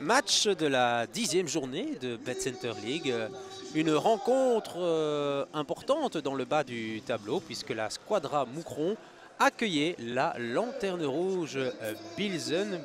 match de la 10e journée de BetCenter League. Une rencontre importante dans le bas du tableau puisque la Squadra Moucron accueillait la Lanterne Rouge Bilzen.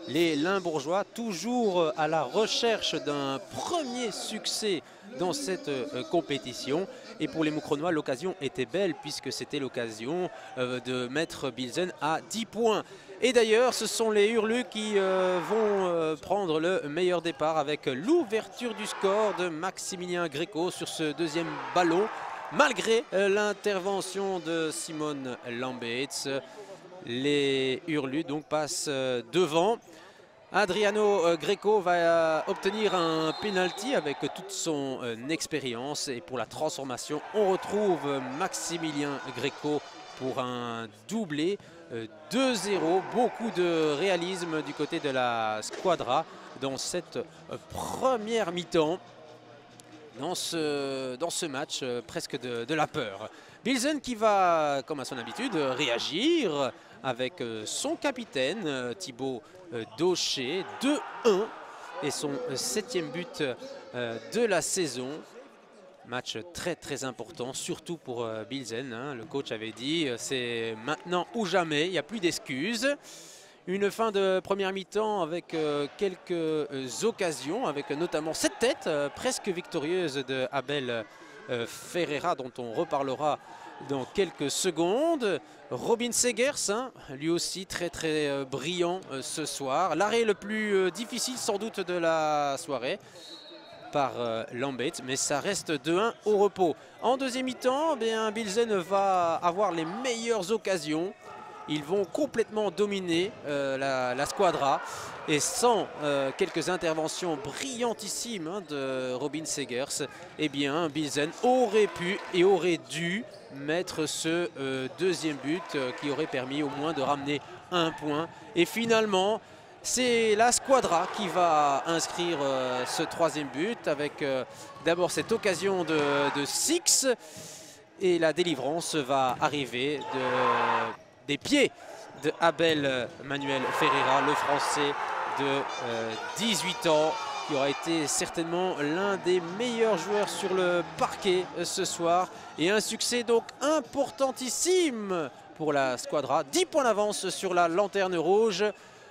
Les Limbourgeois toujours à la recherche d'un premier succès dans cette compétition. Et pour les Moucronois, l'occasion était belle puisque c'était l'occasion de mettre Bilzen à 10 points. Et d'ailleurs, ce sont les Hurlus qui vont prendre le meilleur départ avec l'ouverture du score de Maximilien Gréco sur ce deuxième ballon. Malgré l'intervention de Simone Lambeitz, les Hurlus donc passent devant. Adriano Gréco va obtenir un penalty avec toute son expérience. Et pour la transformation, on retrouve Maximilien Gréco pour un doublé. 2-0, beaucoup de réalisme du côté de la Squadra dans cette première mi-temps. Dans ce match, presque de la peur. Bilzen qui va, comme à son habitude, réagir avec son capitaine Thibaut Daucher, 2-1 et son 7e but de la saison. Match très important, surtout pour Bilzen. Le coach avait dit c'est maintenant ou jamais, il n'y a plus d'excuses. Une fin de première mi-temps avec quelques occasions, avec notamment cette tête presque victorieuse de Abel Ferreira, dont on reparlera dans quelques secondes. Robin Segers, lui aussi très brillant ce soir. L'arrêt le plus difficile sans doute de la soirée par Lambeitz, mais ça reste 2-1 au repos. En deuxième mi-temps, Bilzen va avoir les meilleures occasions. Ils vont complètement dominer la Squadra et sans quelques interventions brillantissimes de Robin Segers, Bilzen aurait pu et aurait dû mettre ce deuxième but qui aurait permis au moins de ramener un point. Et finalement, c'est la Squadra qui va inscrire ce troisième but avec d'abord cette occasion de Six et la délivrance va arriver des pieds de Abel Manuel Ferreira, le Français de 18 ans, qui aura été certainement l'un des meilleurs joueurs sur le parquet ce soir. Et un succès donc importantissime pour la Squadra. 10 points d'avance sur la Lanterne Rouge.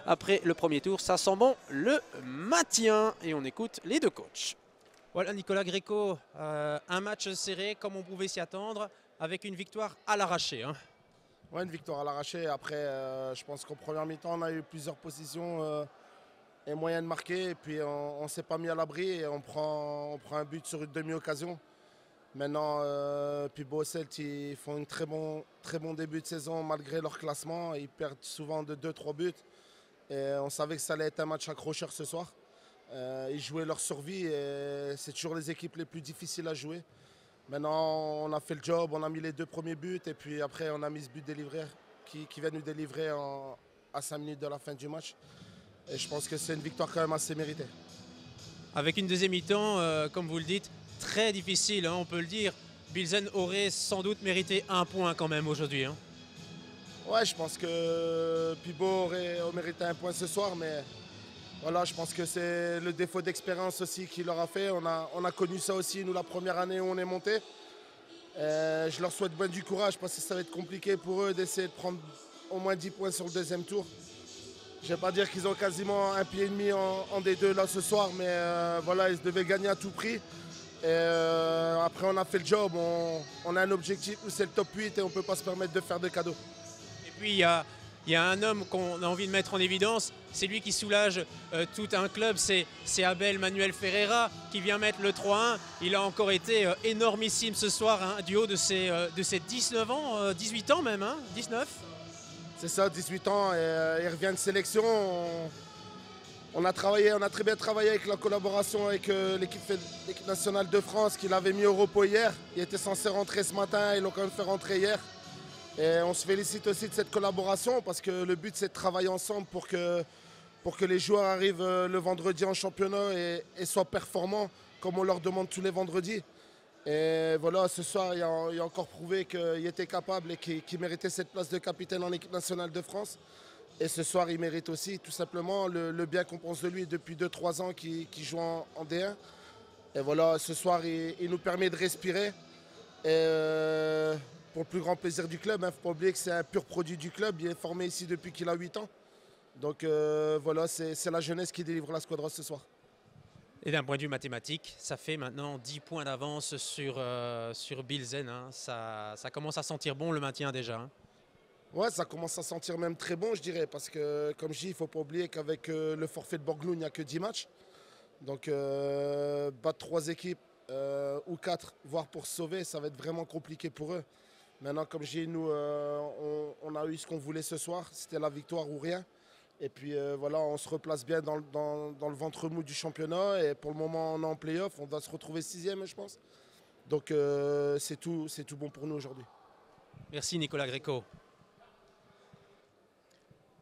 Après le premier tour, ça sent bon le maintien. Et on écoute les deux coachs. Voilà Nicolas Gréco, un match serré comme on pouvait s'y attendre, avec une victoire à l'arraché. Ouais, une victoire à l'arraché. Après, je pense qu'en première mi-temps, on a eu plusieurs positions et moyens de marquer. Et puis, on ne s'est pas mis à l'abri et on prend un but sur une demi-occasion. Maintenant, puis Beaucelt, ils font un très bon début de saison malgré leur classement. Ils perdent souvent de 2-3 buts. Et on savait que ça allait être un match accrocheur ce soir. Ils jouaient leur survie et c'est toujours les équipes les plus difficiles à jouer. Maintenant, on a fait le job, on a mis les 2 premiers buts et puis après, on a mis ce but délivré qui vient nous délivrer à 5 minutes de la fin du match. Et je pense que c'est une victoire quand même assez méritée. Avec une deuxième mi-temps, comme vous le dites, très difficile, on peut le dire. Bilzen aurait sans doute mérité un point quand même aujourd'hui. Ouais, je pense que Pibo aurait mérité un point ce soir, mais voilà, je pense que c'est le défaut d'expérience aussi qu'il leur a fait. On a connu ça aussi, nous, la première année où on est monté. Je leur souhaite bien du courage parce que ça va être compliqué pour eux d'essayer de prendre au moins 10 points sur le deuxième tour. Je ne vais pas dire qu'ils ont quasiment un pied et demi en D2 là ce soir, mais voilà, ils devaient gagner à tout prix. Et après, on a fait le job. On a un objectif où c'est le top 8 et on ne peut pas se permettre de faire de cadeaux. Et puis, il y a un homme qu'on a envie de mettre en évidence, c'est lui qui soulage tout un club, c'est Abel Manuel Ferreira qui vient mettre le 3-1. Il a encore été énormissime ce soir, du haut de ses 19 ans, 18 ans même, 19. C'est ça, 18 ans, et il revient de sélection. On a très bien travaillé avec la collaboration avec l'équipe nationale de France qu'il avait mis au repos hier. Il était censé rentrer ce matin, ils l'ont quand même fait rentrer hier. Et on se félicite aussi de cette collaboration parce que le but c'est de travailler ensemble pour que les joueurs arrivent le vendredi en championnat et soient performants comme on leur demande tous les vendredis. Et voilà, ce soir il a encore prouvé qu'il était capable et qu'il méritait cette place de capitaine en équipe nationale de France. Et ce soir, il mérite aussi tout simplement le bien qu'on pense de lui depuis 2-3 ans qu'il joue en D1. Et voilà, ce soir, il nous permet de respirer. Et pour le plus grand plaisir du club, il ne faut pas oublier que c'est un pur produit du club. Il est formé ici depuis qu'il a 8 ans. Donc voilà, c'est la jeunesse qui délivre la Squadra ce soir. Et d'un point de vue mathématique, ça fait maintenant 10 points d'avance sur Bilzen. Hein. Ça commence à sentir bon le maintien déjà. Hein. Ouais, ça commence à sentir même très bon, je dirais. Parce que, comme je dis, il ne faut pas oublier qu'avec le forfait de Borglou, il n'y a que 10 matchs. Donc battre 3 équipes ou 4, voire pour se sauver, ça va être vraiment compliqué pour eux. Maintenant, comme je dis, nous, on a eu ce qu'on voulait ce soir. C'était la victoire ou rien. Et puis voilà, on se replace bien dans le ventre mou du championnat. Et pour le moment, on est en play-off. On doit se retrouver 6e, je pense. Donc c'est tout bon pour nous aujourd'hui. Merci Nicolas Greco.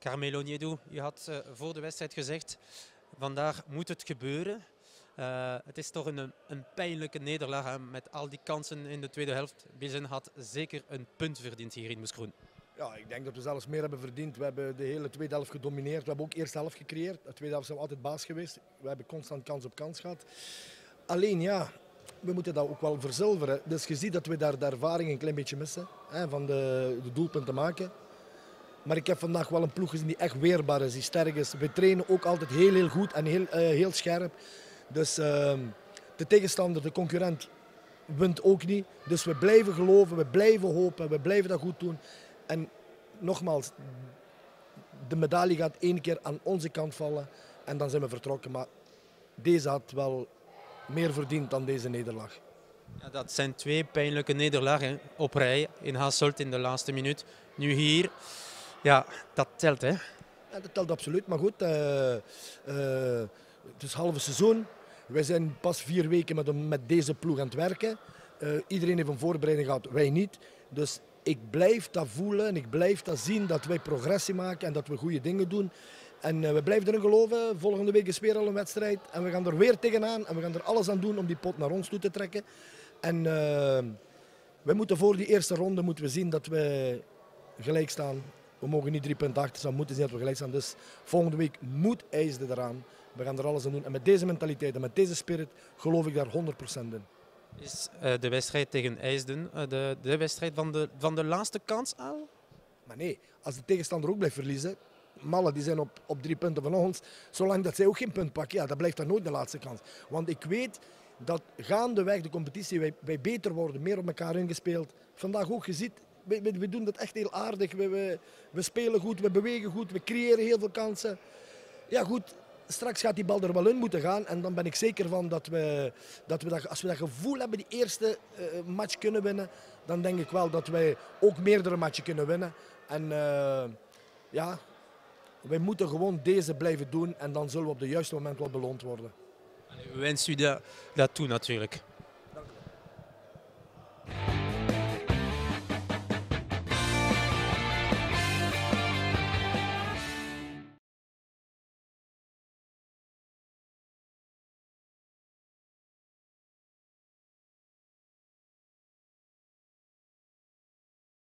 Carmelo Niedu, u had voor de wedstrijd gezegd, vandaag moet het gebeuren. Het is toch een pijnlijke nederlaag hè, met al die kansen in de tweede helft. Bilzen had zeker een punt verdiend hier in Moeskroen. Ja, ik denk dat we zelfs meer hebben verdiend. We hebben de hele tweede helft gedomineerd. We hebben ook eerste helft gecreëerd. De tweede helft zijn we altijd baas geweest. We hebben constant kans op kans gehad. Alleen ja, we moeten dat ook wel verzilveren. Dus je ziet dat we daar de ervaring een klein beetje missen. Hè, van de doelpunten maken. Maar ik heb vandaag wel een ploeg gezien die echt weerbaar is, die sterk is. We trainen ook altijd heel goed en heel scherp. Dus de tegenstander, de concurrent, wint ook niet. Dus we blijven geloven, we blijven hopen, we blijven dat goed doen. En nogmaals, de medaille gaat 1 keer aan onze kant vallen en dan zijn we vertrokken. Maar deze had wel meer verdiend dan deze nederlaag. Ja, dat zijn 2 pijnlijke nederlagen op rij in Hasselt in de laatste minuut. Nu hier, ja, dat telt hè? Ja, dat telt absoluut, maar goed, het is halve seizoen. Wij zijn pas 4 weken met deze ploeg aan het werken. Iedereen heeft een voorbereiding gehad, wij niet. Dus ik blijf dat voelen en ik blijf dat zien dat wij progressie maken en dat we goede dingen doen. En we blijven erin geloven. Volgende week is weer al een wedstrijd. En we gaan er weer tegenaan en we gaan er alles aan doen om die pot naar ons toe te trekken. En we moeten voor die eerste ronde moeten we zien dat we gelijk staan. We mogen niet 3 punten achter staan, we moeten zien dat we gelijk staan. Dus volgende week moet IJsden eraan. We gaan er alles aan doen. En met deze mentaliteit en met deze spirit geloof ik daar 100% in. Is de wedstrijd tegen IJsden de wedstrijd van de laatste kans al? Maar nee, als de tegenstander ook blijft verliezen, Malle die zijn op 3 punten van ons, zolang dat zij ook geen punt pakken, ja, dan blijft dat nooit de laatste kans. Want ik weet dat gaandeweg de competitie wij beter worden, meer op elkaar ingespeeld. Vandaag ook gezien, we doen dat echt heel aardig. We spelen goed, we bewegen goed, we creëren heel veel kansen. Ja goed, straks gaat die bal er wel in moeten gaan en dan ben ik zeker van dat als we dat gevoel hebben die eerste match kunnen winnen, dan denk ik wel dat wij ook meerdere matchen kunnen winnen. En ja, wij moeten gewoon deze blijven doen en dan zullen we op het juiste moment wel beloond worden. We wensen u dat toe natuurlijk.